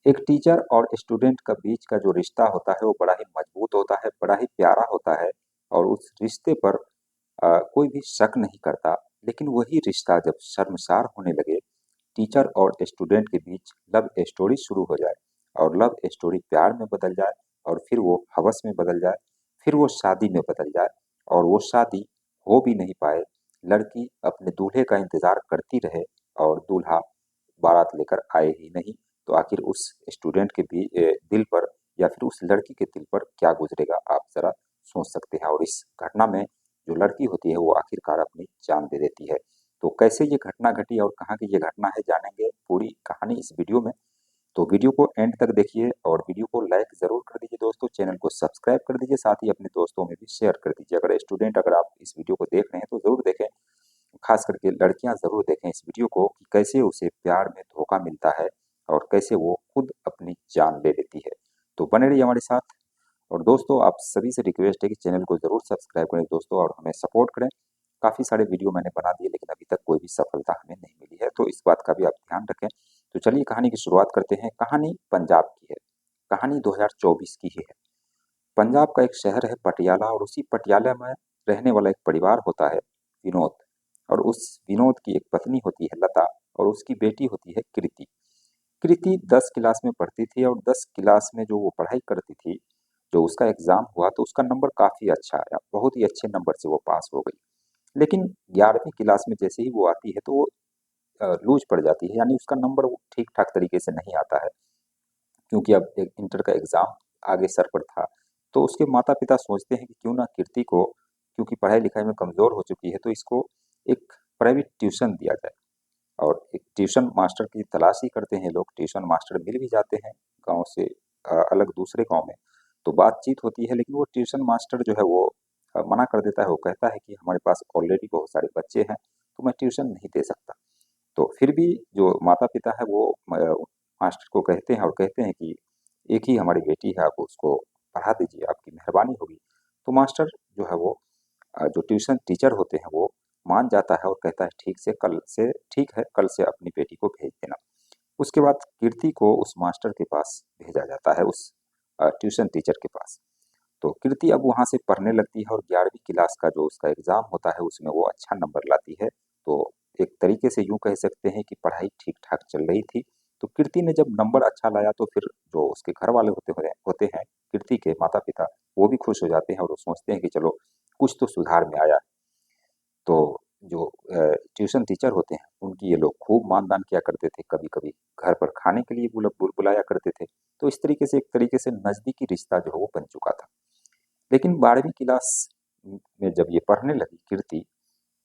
एक टीचर और स्टूडेंट का बीच का जो रिश्ता होता है वो बड़ा ही मजबूत होता है, बड़ा ही प्यारा होता है और उस रिश्ते पर कोई भी शक नहीं करता। लेकिन वही रिश्ता जब शर्मसार होने लगे, टीचर और स्टूडेंट के बीच लव स्टोरी शुरू हो जाए और लव स्टोरी प्यार में बदल जाए और फिर वो हवस में बदल जाए, फिर वो शादी में बदल जाए और वो शादी हो भी नहीं पाए, लड़की अपने दूल्हे का इंतजार करती रहे और दूल्हा बारात लेकर आए ही नहीं। तो आखिर उस स्टूडेंट के भी दिल पर या फिर उस लड़की के दिल पर क्या गुजरेगा, आप ज़रा सोच सकते हैं। और इस घटना में जो लड़की होती है वो आखिरकार अपनी जान दे देती है। तो कैसे ये घटना घटी और कहाँ की ये घटना है, जानेंगे पूरी कहानी इस वीडियो में। तो वीडियो को एंड तक देखिए और वीडियो को लाइक ज़रूर कर दीजिए दोस्तों, चैनल को सब्सक्राइब कर दीजिए, साथ ही अपने दोस्तों में भी शेयर कर दीजिए। अगर स्टूडेंट अगर आप इस वीडियो को देख रहे हैं तो ज़रूर देखें, खास करके लड़कियां ज़रूर देखें इस वीडियो को कि कैसे उसे प्यार में धोखा मिलता है और कैसे वो खुद अपनी जान ले लेती है। तो बने रहिए हमारे साथ। और दोस्तों आप सभी से रिक्वेस्ट है कि चैनल को ज़रूर सब्सक्राइब करें दोस्तों और हमें सपोर्ट करें। काफ़ी सारे वीडियो मैंने बना दिए लेकिन अभी तक कोई भी सफलता हमें नहीं मिली है, तो इस बात का भी आप ध्यान रखें। तो चलिए कहानी की शुरुआत करते हैं। कहानी पंजाब की है, कहानी 2024 की ही है। पंजाब का एक शहर है पटियाला और उसी पटियाला में रहने वाला एक परिवार होता है विनोद। और उस विनोद की एक पत्नी होती है लता और उसकी बेटी होती है कृति। कृति 10 क्लास में पढ़ती थी और 10 क्लास में जो वो पढ़ाई करती थी, जो उसका एग्जाम हुआ तो उसका नंबर काफी अच्छा आया, बहुत ही अच्छे नंबर से वो पास हो गई। लेकिन 11वीं क्लास में जैसे ही वो आती है तो वो लूज पड़ जाती है, यानी उसका नंबर वो ठीक ठाक तरीके से नहीं आता है, क्योंकि अब एक इंटर का एग्जाम आगे सर पर था। तो उसके माता पिता सोचते हैं कि क्यों ना कीर्ति को, क्योंकि पढ़ाई लिखाई में कमजोर हो चुकी है, तो इसको एक प्राइवेट ट्यूशन दिया जाए। और एक ट्यूशन मास्टर की तलाश ही करते हैं लोग, ट्यूशन मास्टर मिल भी जाते हैं गांव से अलग दूसरे गांव में। तो बातचीत होती है लेकिन वो ट्यूशन मास्टर जो है वो मना कर देता है। वो कहता है कि हमारे पास ऑलरेडी बहुत सारे बच्चे हैं तो मैं ट्यूशन नहीं दे सकता। तो फिर भी जो माता पिता है वो मास्टर को कहते हैं और कहते हैं कि एक ही हमारी बेटी है, आप उसको पढ़ा दीजिए, आपकी मेहरबानी होगी। तो मास्टर जो है वो जो ट्यूशन टीचर होते हैं वो मान जाता है और कहता है ठीक है, कल से अपनी बेटी को भेज देना। उसके बाद कीर्ति को उस मास्टर के पास भेजा जाता है, उस ट्यूशन टीचर के पास। तो कीर्ति अब वहाँ से पढ़ने लगती है और 11वीं क्लास का जो उसका एग्जाम होता है उसमें वो अच्छा नंबर लाती है। तो एक तरीके से यूं कह सकते हैं कि पढ़ाई ठीक ठाक चल रही थी। तो कीर्ति ने जब नंबर अच्छा लाया तो फिर जो उसके घर वाले होते हैं कीर्ति के माता पिता, वो भी खुश हो जाते हैं और वो सोचते हैं कि चलो कुछ तो सुधार में आया। तो जो ट्यूशन टीचर होते हैं उनकी ये लोग खूब मानदान किया करते थे, कभी कभी घर पर खाने के लिए बुलाया करते थे। तो इस तरीके से एक तरीके से नजदीकी रिश्ता जो है वो बन चुका था। लेकिन 12वीं क्लास में जब ये पढ़ने लगी कीर्ति,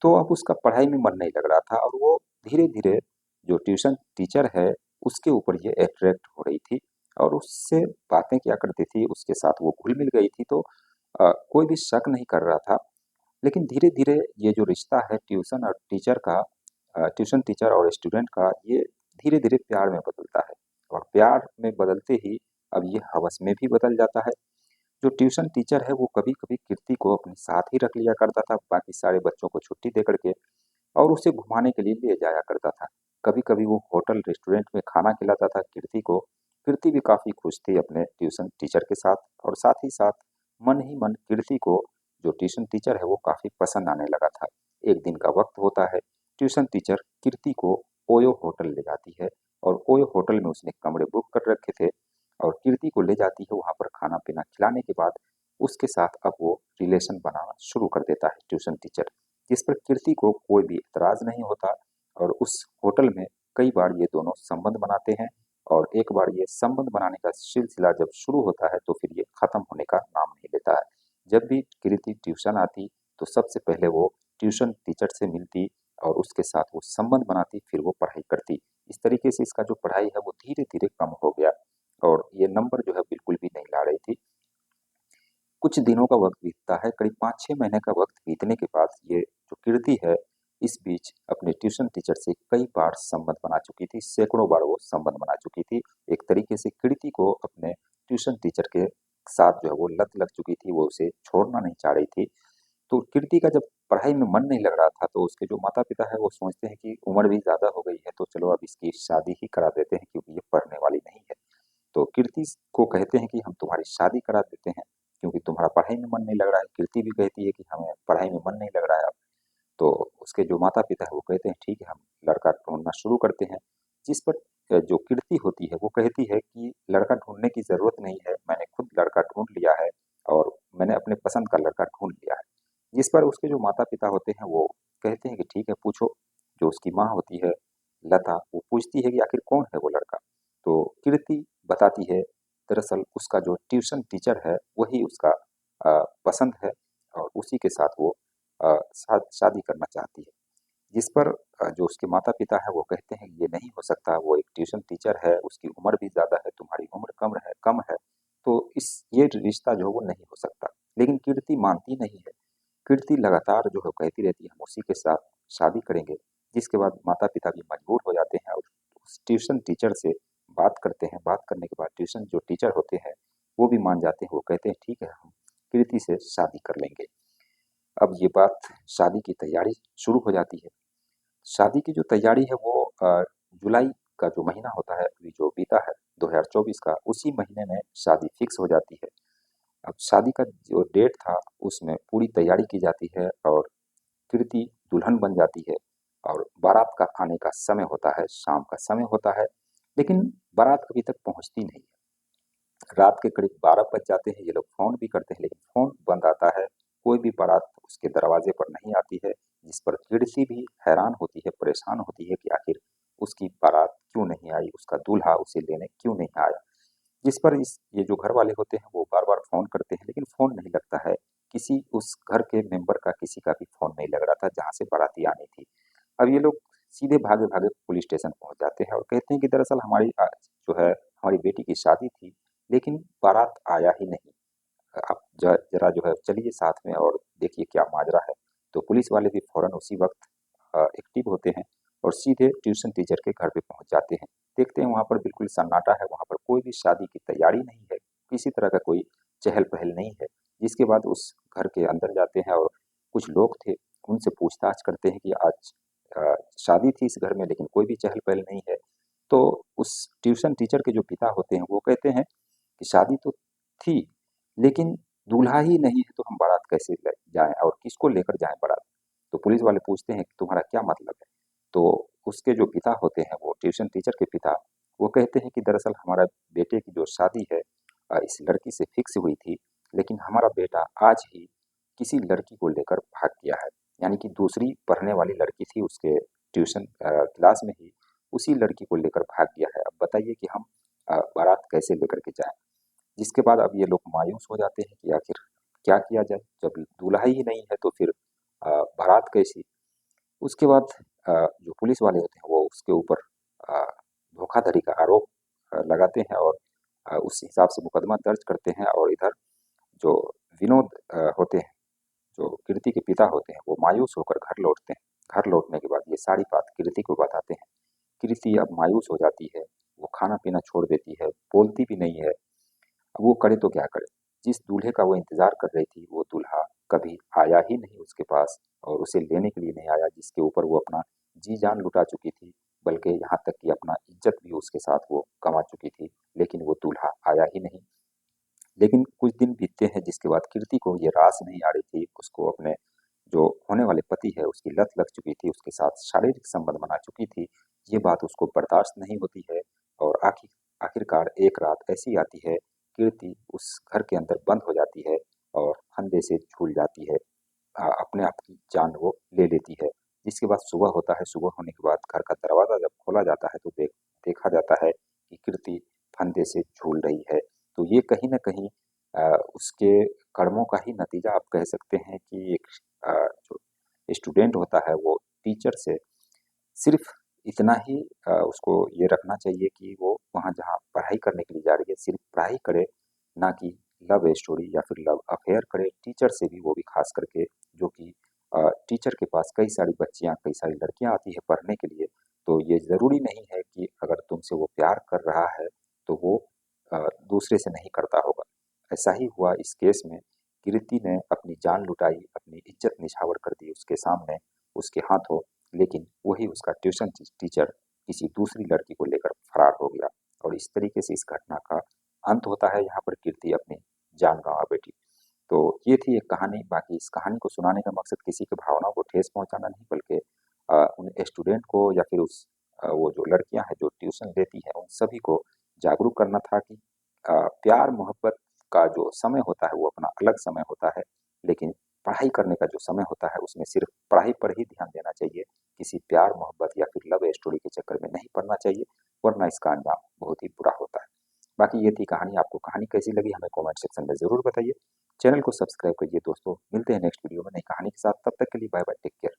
तो अब उसका पढ़ाई में मन नहीं लग रहा था और वो धीरे धीरे जो ट्यूशन टीचर है उसके ऊपर ये अट्रैक्ट हो रही थी और उससे बातें किया करती थी, उसके साथ वो घुल मिल गई थी। तो कोई भी शक नहीं कर रहा था। लेकिन धीरे धीरे ये जो रिश्ता है ट्यूशन और टीचर का, ट्यूशन टीचर और स्टूडेंट का, ये धीरे धीरे प्यार में बदलता है और प्यार में बदलते ही अब ये हवस में भी बदल जाता है। जो ट्यूशन टीचर है वो कभी कभी कीर्ति को अपने साथ ही रख लिया करता था बाकी सारे बच्चों को छुट्टी दे करके, और उसे घुमाने के लिए ले जाया करता था। कभी कभी वो होटल रेस्टोरेंट में खाना खिलाता था कीर्ति को। कीर्ति भी काफी खुश थी अपने ट्यूशन टीचर के साथ और साथ ही साथ मन ही मन कीर्ति को जो ट्यूशन टीचर है वो काफी पसंद आने लगा था। एक दिन का वक्त होता है, ट्यूशन टीचर कीर्ति को ओयो होटल ले जाती है और ओयो होटल में उसने कमरे बुक कर रखे थे और कीर्ति को ले जाती है वहां पर खाना पीना खिलाने के बाद उसके साथ अब वो रिलेशन बनाना शुरू कर देता है ट्यूशन टीचर, जिस पर कीर्ति को कोई भी इतराज नहीं होता। और उस होटल में कई बार ये दोनों संबंध बनाते हैं और एक बार ये संबंध बनाने का सिलसिला जब शुरू होता है तो फिर ये खत्म होने का नाम नहीं लेता है। जब भी कीर्ति ट्यूशन आती तो सबसे पहले वो ट्यूशन टीचर से मिलती और उसके साथ वो संबंध बनाती, फिर वो पढ़ाई करती। इस तरीके से इसका जो पढ़ाई है वो धीरे धीरे कम हो गया और ये नंबर जो है बिल्कुल भी नहीं ला रही थी। कुछ दिनों का वक्त बीतता है, करीब 5-6 महीने का वक्त बीतने के बाद ये जो कीर्ति है इस बीच अपने ट्यूशन टीचर से कई बार संबंध बना चुकी थी, सैकड़ों बार वो संबंध बना चुकी थी। एक तरीके से कीर्ति को अपने ट्यूशन टीचर के साथ जो है वो लत लग चुकी थी, वो उसे छोड़ना नहीं चाह रही थी। तो कीर्ति का जब पढ़ाई में मन नहीं लग रहा था तो उसके जो माता पिता है वो सोचते हैं कि उम्र भी ज्यादा हो गई है तो चलो अब इसकी शादी ही करा देते हैं क्योंकि ये पढ़ने वाली नहीं है। कीर्ति को कहते हैं कि हम तुम्हारी शादी करा देते हैं क्योंकि तुम्हारा पढ़ाई में मन नहीं लग रहा है। कीर्ति भी कहती है कि हमें पढ़ाई में मन नहीं लग रहा है अब। तो उसके जो माता-पिता हैं वो कहते हैं ठीक है हम लड़का ढूँढना शुरू करते हैं। जिस पर जो कीर्ति होती है वो कहती है कि लड़का ढूँढने की ज़रूरत नहीं है, मैंने खुद लड़का ढूँढ लिया है और मैंने अपने पसंद का लड़का ढूँढ लिया है। जिस पर उसके जो माता-पिता होते हैं वो कहते हैं कि ठीक है पूछो। जो उसकी माँ होती है लता वो पूछती है कि आखिर कौन है वो लड़का? तो कीर्ति बताती है दरअसल उसका जो ट्यूशन टीचर है वही उसका पसंद है और उसी के साथ वो शादी करना चाहती है। जिस पर जो उसके माता-पिता हैं वो कहते हैं ये नहीं हो सकता, वो एक ट्यूशन टीचर है, उसकी उम्र भी ज़्यादा है, तुम्हारी उम्र कम है, तो इस ये रिश्ता जो है वो नहीं हो सकता। लेकिन कीर्ति मानती नहीं है। कीर्ति लगातार जो है कहती रहती है हम उसी के साथ शादी करेंगे। जिसके बाद माता-पिता भी मजबूर हो जाते हैं और उस ट्यूशन टीचर से बात करते हैं। बात करने के बाद ट्यूशन जो टीचर होते हैं वो भी मान जाते हैं। वो कहते हैं ठीक है हम कीर्ति से शादी कर लेंगे। अब ये बात शादी की तैयारी शुरू हो जाती है। शादी की जो तैयारी है वो जुलाई का जो महीना होता है अभी जो बीता है 2024 का उसी महीने में शादी फिक्स हो जाती है। अब शादी का जो डेट था उसमें पूरी तैयारी की जाती है और कीर्ति दुल्हन बन जाती है और बारात का आने का समय होता है, शाम का समय होता है, लेकिन बारात अभी तक पहुंचती नहीं है। रात के करीब 12 बज जाते हैं, ये लोग फ़ोन भी करते हैं लेकिन फ़ोन बंद आता है, कोई भी बारात उसके दरवाजे पर नहीं आती है, जिस पर कीर्ति भी हैरान होती है, परेशान होती है कि आखिर उसकी बारात क्यों नहीं आई, उसका दूल्हा उसे लेने क्यों नहीं आया। जिस पर इस ये जो घर वाले होते हैं वो बार-बार फ़ोन करते हैं लेकिन फ़ोन नहीं लगता है, किसी उस घर के मेंबर का किसी का भी फ़ोन नहीं लग रहा था जहाँ से बाराती आनी थी। अब ये लोग सीधे भागे-भागे पुलिस स्टेशन पहुँच जाते हैं और कहते हैं कि दरअसल हमारी जो है हमारी बेटी की शादी थी, लेकिन बारात आया ही नहीं। आप ज़रा जो है चलिए साथ में और देखिए क्या माजरा है। तो पुलिस वाले भी फ़ौरन उसी वक़्त एक्टिव होते हैं और सीधे ट्यूशन टीचर के घर पे पहुँच जाते हैं। देखते हैं वहाँ पर बिल्कुल सन्नाटा है, वहाँ पर कोई भी शादी की तैयारी नहीं है, किसी तरह का कोई चहल-पहल नहीं है। जिसके बाद उस घर के अंदर जाते हैं और कुछ लोग थे, उनसे पूछताछ करते हैं कि आज शादी थी इस घर में लेकिन कोई भी चहल-पहल नहीं है। तो उस ट्यूशन टीचर के जो पिता होते हैं वो कहते हैं कि शादी तो थी, लेकिन दूल्हा ही नहीं है तो हम बारात कैसे ले जाएँ और किसको लेकर जाएँ बारात? तो पुलिस वाले पूछते हैं कि तुम्हारा क्या मतलब है? तो उसके जो पिता होते हैं वो ट्यूशन टीचर के पिता, वो कहते हैं कि दरअसल हमारा बेटे की जो शादी है इस लड़की से फिक्स हुई थी, लेकिन हमारा बेटा आज ही किसी लड़की को लेकर भाग गया है। यानी कि दूसरी पढ़ने वाली लड़की थी उसके ट्यूशन क्लास में ही, उसी लड़की को लेकर भाग गया है। अब बताइए कि हम बारात कैसे लेकर के जाएँ? जिसके बाद अब ये लोग मायूस हो जाते हैं कि आखिर क्या किया जाए? जब दूल्हा ही नहीं है तो फिर बारात कैसी? उसके बाद जो पुलिस वाले होते हैं वो उसके ऊपर अ, धोखाधड़ी का आरोप लगाते हैं और उस हिसाब से मुकदमा दर्ज करते हैं और इधर जो विनोद होते हैं, जो कीर्ति के पिता होते हैं, वो मायूस होकर घर लौटते हैं। घर लौटने के बाद ये सारी बात कीर्ति को बताते हैं। कीर्ति अब मायूस हो जाती है, वो खाना-पीना छोड़ देती है, बोलती भी नहीं है। अब वो करे तो क्या करे? जिस दूल्हे का वो इंतज़ार कर रही थी, वो दूल्हा कभी आया ही नहीं उसके पास और उसे लेने के लिए नहीं आया, जिसके ऊपर वो अपना जी-जान लुटा चुकी थी, बल्कि यहाँ तक कि अपना इज़्ज़त भी उसके साथ वो गँवा चुकी थी, लेकिन वो दूल्हा आया ही नहीं। लेकिन कुछ दिन बीतते हैं जिसके बाद कीर्ति को ये रास नहीं आ रही थी, उसको अपने जो होने वाले पति है उसकी लत लग चुकी थी, उसके साथ शारीरिक संबंध बना चुकी थी, ये बात उसको बर्दाश्त नहीं होती है और आखिरकार एक रात ऐसी आती है, कीर्ति उस घर के अंदर बंद हो जाती है और फंदे से झूल जाती है। अपने आप की जान वो ले लेती है। जिसके बाद सुबह होता है, सुबह होने के बाद घर का दरवाज़ा जब खोला जाता है तो देखा जाता है कि कीर्ति फंदे से झूल रही है। तो ये कहीं न कहीं उसके कर्मों का ही नतीजा आप कह सकते हैं कि एक जो स्टूडेंट होता है वो टीचर से सिर्फ़ इतना ही उसको ये रखना चाहिए कि वो वहाँ जहाँ पढ़ाई करने के लिए जा रही है, सिर्फ़ पढ़ाई करे, ना कि लव स्टोरी या फिर लव अफ़ेयर करे। टीचर से भी वो भी ख़ास करके जो कि टीचर के पास कई सारी बच्चियाँ, कई सारी लड़कियाँ आती हैं पढ़ने के लिए, तो ये ज़रूरी नहीं है कि अगर तुमसे वो प्यार कर रहा है, तो वो दूसरे से नहीं करता होगा। ऐसा ही हुआ इस केस में, कीर्ति ने अपनी जान लुटाई, अपनी इज़्ज़त निछावर कर दी उसके सामने, उसके हाथों, लेकिन वही उसका ट्यूशन टीचर किसी दूसरी लड़की को लेकर फरार हो गया और इस तरीके से इस घटना का अंत होता है यहाँ पर कीर्ति अपनी जान गंवा बैठी। तो ये थी एक कहानी। बाकी इस कहानी को सुनाने का मकसद किसी की भावनाओं को ठेस पहुँचाना नहीं, बल्कि उन स्टूडेंट को या फिर वो जो लड़कियाँ हैं जो ट्यूशन लेती हैं, उन सभी को जागरूक करना था कि प्यार मोहब्बत का जो समय होता है वो अपना अलग समय होता है, लेकिन पढ़ाई करने का जो समय होता है उसमें सिर्फ पढ़ाई पर ही ध्यान देना चाहिए। किसी प्यार मोहब्बत या फिर लव स्टोरी के चक्कर में नहीं पड़ना चाहिए, वरना इसका अंजाम बहुत ही बुरा होता है। बाकी ये थी कहानी। आपको कहानी कैसी लगी हमें कमेंट सेक्शन में ज़रूर बताइए। चैनल को सब्सक्राइब करिए दोस्तों। मिलते हैं नेक्स्ट वीडियो में नई कहानी के साथ। तब तक के लिए बाय बाय, टेक केयर।